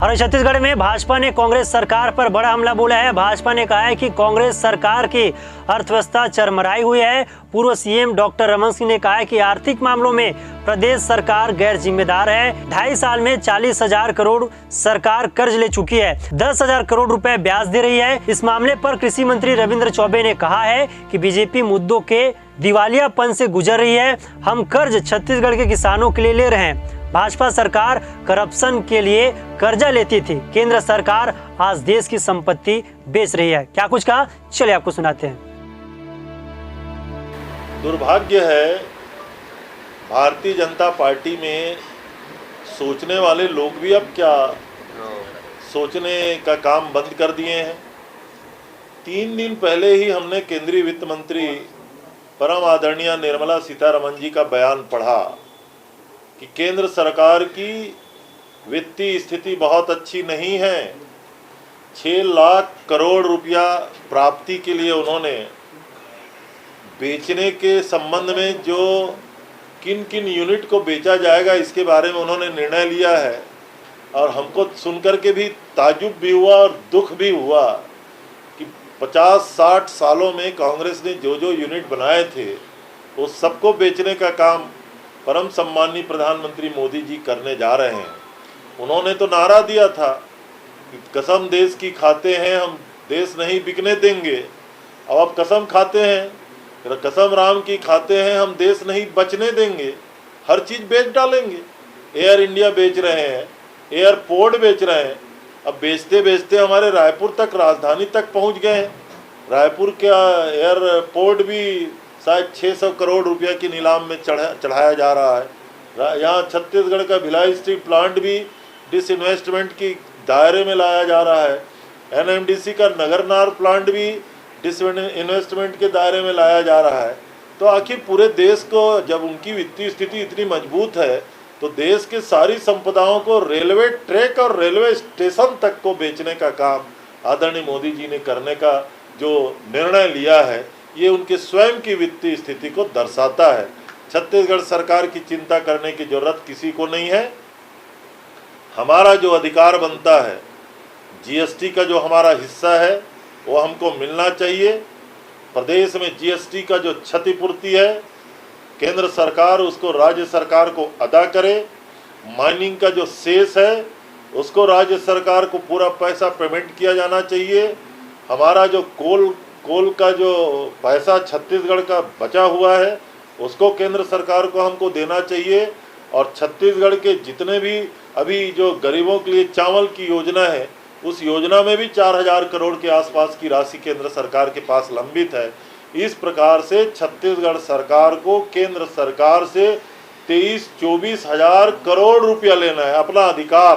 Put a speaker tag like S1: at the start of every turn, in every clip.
S1: और छत्तीसगढ़ में भाजपा ने कांग्रेस सरकार पर बड़ा हमला बोला है। भाजपा ने कहा है कि कांग्रेस सरकार की अर्थव्यवस्था चरमराई हुई है। पूर्व सीएम डॉक्टर रमन सिंह ने कहा है कि आर्थिक मामलों में प्रदेश सरकार गैर जिम्मेदार है। 2.5 साल में 40,000 करोड़ सरकार कर्ज ले चुकी है, 10,000 करोड़ रुपए ब्याज दे रही है। इस मामले पर कृषि मंत्री रविंद्र चौबे ने कहा है कि बीजेपी मुद्दों के दिवालियापन से गुजर रही है। हम कर्ज छत्तीसगढ़ के किसानों के लिए ले रहे हैं। भाजपा सरकार करप्शन के लिए कर्जा लेती थी, केंद्र सरकार आज देश की संपत्ति बेच रही है। क्या कुछ कहा, चलिए आपको सुनाते हैं।
S2: दुर्भाग्य है, भारतीय जनता पार्टी में सोचने वाले लोग भी अब क्या सोचने का काम बंद कर दिए हैं। 3 दिन पहले ही हमने केंद्रीय वित्त मंत्री परम आदरणीय निर्मला सीतारमण जी का बयान पढ़ा कि केंद्र सरकार की वित्तीय स्थिति बहुत अच्छी नहीं है। 6 लाख करोड़ रुपया प्राप्ति के लिए उन्होंने बेचने के संबंध में जो किन किन यूनिट को बेचा जाएगा इसके बारे में उन्होंने निर्णय लिया है। और हमको सुनकर के भी ताजुब भी हुआ और दुख भी हुआ कि 50-60 सालों में कांग्रेस ने जो जो यूनिट बनाए थे वो सबको बेचने का काम परम सम्माननीय प्रधानमंत्री मोदी जी करने जा रहे हैं। उन्होंने तो नारा दिया था कि कसम देश की खाते हैं, हम देश नहीं बिकने देंगे। अब कसम खाते हैं, कसम राम की खाते हैं, हम देश नहीं बचने देंगे। हर चीज़ बेच डालेंगे। एयर इंडिया बेच रहे हैं, एयरपोर्ट बेच रहे हैं। अब बेचते बेचते हमारे रायपुर तक, राजधानी तक पहुंच गए हैं। रायपुर का एयरपोर्ट भी शायद 600 करोड़ रुपया की नीलाम में चढ़ाया जा रहा है। यहाँ छत्तीसगढ़ का भिलाई स्टील प्लांट भी डिसइन्वेस्टमेंट की दायरे में लाया जा रहा है। एनएमडीसी का नगरनार प्लांट भी डिसइन्वेस्टमेंट के दायरे में लाया जा रहा है। तो आखिर पूरे देश को, जब उनकी वित्तीय स्थिति इतनी मजबूत है, तो देश के सारी संपदाओं को रेलवे ट्रैक और रेलवे स्टेशन तक को बेचने का काम आदरणीय मोदी जी ने करने का जो निर्णय लिया है, ये उनके स्वयं की वित्तीय स्थिति को दर्शाता है। छत्तीसगढ़ सरकार की चिंता करने की जरूरत किसी को नहीं है। हमारा जो अधिकार बनता है, जीएसटी का जो हमारा हिस्सा है वो हमको मिलना चाहिए। प्रदेश में जीएसटी का जो क्षतिपूर्ति है, केंद्र सरकार उसको राज्य सरकार को अदा करे। माइनिंग का जो शेष है उसको राज्य सरकार को पूरा पैसा पेमेंट किया जाना चाहिए। हमारा जो कोल का जो पैसा छत्तीसगढ़ का बचा हुआ है उसको केंद्र सरकार को हमको देना चाहिए। और छत्तीसगढ़ के जितने भी अभी जो गरीबों के लिए चावल की योजना है, उस योजना में भी 4,000 करोड़ के आसपास की राशि केंद्र सरकार के पास लंबित है। इस प्रकार से छत्तीसगढ़ सरकार को केंद्र सरकार से 23-24 हजार करोड़ रुपया लेना है, अपना अधिकार।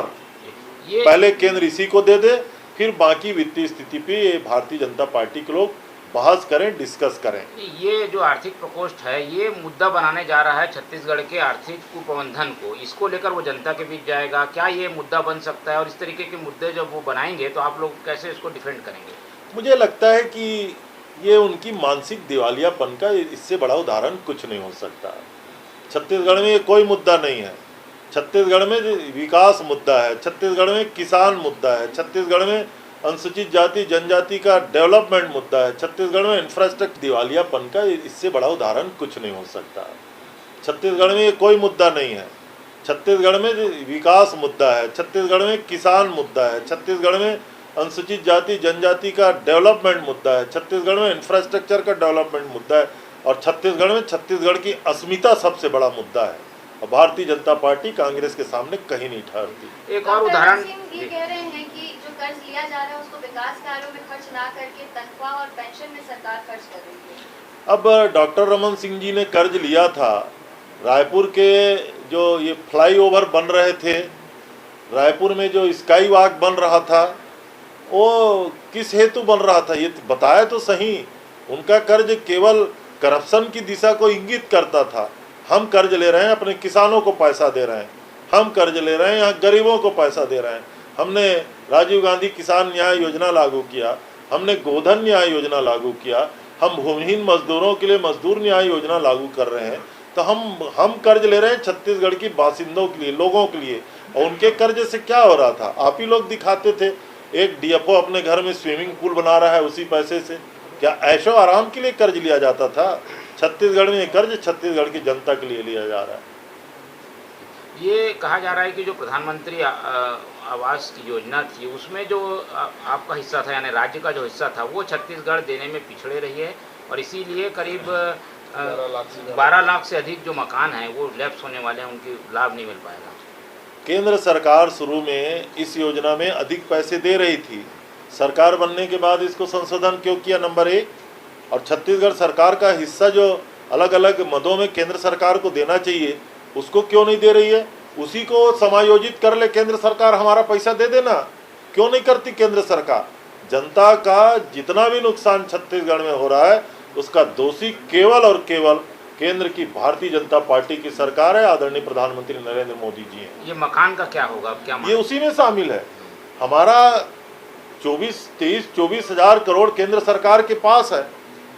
S2: पहले केंद्र इसी को दे दे, फिर बाकी वित्तीय स्थिति पे भारतीय जनता पार्टी के लोग बहस करें, डिस्कस करें।
S3: ये जो आर्थिक प्रकोष्ठ है, ये मुद्दा बनाने जा रहा है छत्तीसगढ़ के आर्थिक कुप्रबंधन को। इसको लेकर वो जनता के बीच जाएगा। क्या ये मुद्दा बन सकता है? और इस तरीके के मुद्दे जब वो बनाएंगे तो आप लोग कैसे इसको डिफेंड करेंगे?
S2: मुझे लगता है कि ये उनकी मानसिक दिवालियापन का इससे बड़ा उदाहरण कुछ नहीं हो सकता। छत्तीसगढ़ में ये कोई मुद्दा नहीं है। छत्तीसगढ़ में विकास मुद्दा है, छत्तीसगढ़ में किसान मुद्दा है, छत्तीसगढ़ में अनुसूचित जाति जनजाति का डेवलपमेंट मुद्दा है, छत्तीसगढ़ में इंफ्रास्ट्रक्चर। दिवालियापन का इससे बड़ा उदाहरण कुछ नहीं हो सकता। छत्तीसगढ़ में ये कोई मुद्दा नहीं है। छत्तीसगढ़ में विकास मुद्दा है, छत्तीसगढ़ में किसान मुद्दा है, छत्तीसगढ़ में अनुसूचित जाति जनजाति का डेवलपमेंट मुद्दा है, छत्तीसगढ़ में इंफ्रास्ट्रक्चर का डेवलपमेंट मुद्दा है। और छत्तीसगढ़ में छत्तीसगढ़ की अस्मिता सबसे बड़ा मुद्दा है। और भारतीय जनता पार्टी कांग्रेस के सामने कहीं नहीं ठहरती।
S3: एक और उदाहरण
S4: ये कह रहे हैं कि जो कर्ज लिया जा रहा है उसको विकास कार्यों में खर्च ना करके तनख्वाह और पेंशन में सरकार खर्च कर रही है।
S2: अब डॉक्टर रमन सिंह जी ने कर्ज लिया था। रायपुर के जो ये फ्लाईओवर बन रहे थे, रायपुर में जो स्काई वॉक बन रहा था, वो किस हेतु बन रहा था ये बताया तो सही। उनका कर्ज केवल करप्शन की दिशा को इंगित करता था। हम कर्ज ले रहे हैं, अपने किसानों को पैसा दे रहे हैं। हम कर्ज ले रहे हैं, यहाँ गरीबों को पैसा दे रहे हैं। हमने राजीव गांधी किसान न्याय योजना लागू किया, हमने गोधन न्याय योजना लागू किया, हम भूमिहीन मजदूरों के लिए मजदूर न्याय योजना लागू कर रहे हैं। तो हम कर्ज ले रहे हैं छत्तीसगढ़ की बासिंदों के लिए, लोगों के लिए। और उनके कर्ज से क्या हो रहा था आप ही लोग दिखाते थे। एक डीएफओ अपने घर में स्विमिंग पूल बना रहा है उसी पैसे से। क्या ऐशो आराम के लिए कर्ज लिया जाता था? छत्तीसगढ़ में ये कर्ज छत्तीसगढ़ की जनता के लिए लिया जा रहा है।
S3: ये कहा जा रहा है कि जो प्रधानमंत्री आवास की योजना थी उसमें जो आपका हिस्सा था यानी राज्य का जो हिस्सा था वो छत्तीसगढ़ देने में पिछड़े रही है और इसीलिए करीब 12 लाख से अधिक जो मकान हैं वो लैप्स होने वाले हैं, उनकी लाभ नहीं मिल पाएगा।
S2: केंद्र सरकार शुरू में इस योजना में अधिक पैसे दे रही थी, सरकार बनने के बाद इसको संशोधन क्यों किया? नंबर 1। और छत्तीसगढ़ सरकार का हिस्सा जो अलग अलग मदों में केंद्र सरकार को देना चाहिए उसको क्यों नहीं दे रही है? उसी को समायोजित कर ले केंद्र सरकार, हमारा पैसा दे देना। क्यों नहीं करती केंद्र सरकार? जनता का जितना भी नुकसान छत्तीसगढ़ में हो रहा है उसका दोषी केवल और केवल केंद्र की भारतीय जनता पार्टी की सरकार है, आदरणीय प्रधानमंत्री नरेंद्र मोदी जी हैं।
S3: ये मकान का क्या होगा? क्या
S2: ये उसी में शामिल है। हमारा 23-24 हजार करोड़ केंद्र सरकार के पास है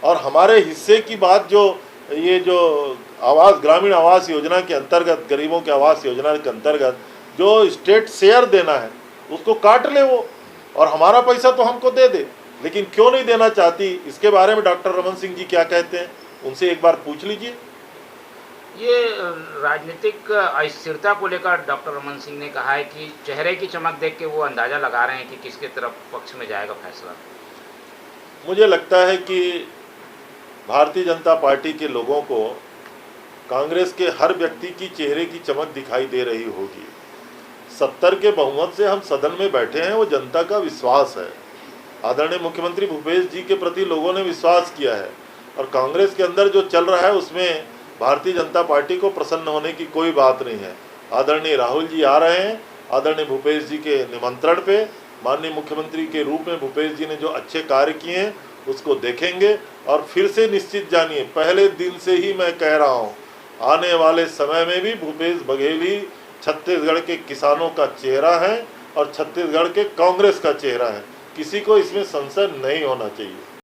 S2: और हमारे हिस्से की बात जो ये जो आवास ग्रामीण आवास योजना के अंतर्गत, गरीबों के आवास योजना के अंतर्गत जो स्टेट शेयर देना है उसको काट ले वो, और हमारा पैसा तो हमको दे दे। लेकिन क्यों नहीं देना चाहती, इसके बारे में डॉक्टर रमन सिंह जी क्या कहते हैं उनसे एक बार पूछ लीजिए।
S3: ये राजनीतिक अस्थिरता को लेकर डॉक्टर रमन सिंह ने कहा है कि चेहरे की चमक देख के वो अंदाजा लगा रहे हैं कि किसके तरफ पक्ष में जाएगा फैसला।
S2: मुझे लगता है कि भारतीय जनता पार्टी के लोगों को कांग्रेस के हर व्यक्ति की चेहरे की चमक दिखाई दे रही होगी। 70 के बहुमत से हम सदन में बैठे हैं, वो जनता का विश्वास है। आदरणीय मुख्यमंत्री भूपेश जी के प्रति लोगों ने विश्वास किया है और कांग्रेस के अंदर जो चल रहा है उसमें भारतीय जनता पार्टी को प्रसन्न होने की कोई बात नहीं है। आदरणीय राहुल जी आ रहे हैं, आदरणीय भूपेश जी के निमंत्रण पे माननीय मुख्यमंत्री के रूप में भूपेश जी ने जो अच्छे कार्य किए हैं उसको देखेंगे और फिर से निश्चित जानिए, पहले दिन से ही मैं कह रहा हूँ, आने वाले समय में भी भूपेश बघेल ही छत्तीसगढ़ के किसानों का चेहरा है और छत्तीसगढ़ के कांग्रेस का चेहरा है। किसी को इसमें संशय नहीं होना चाहिए।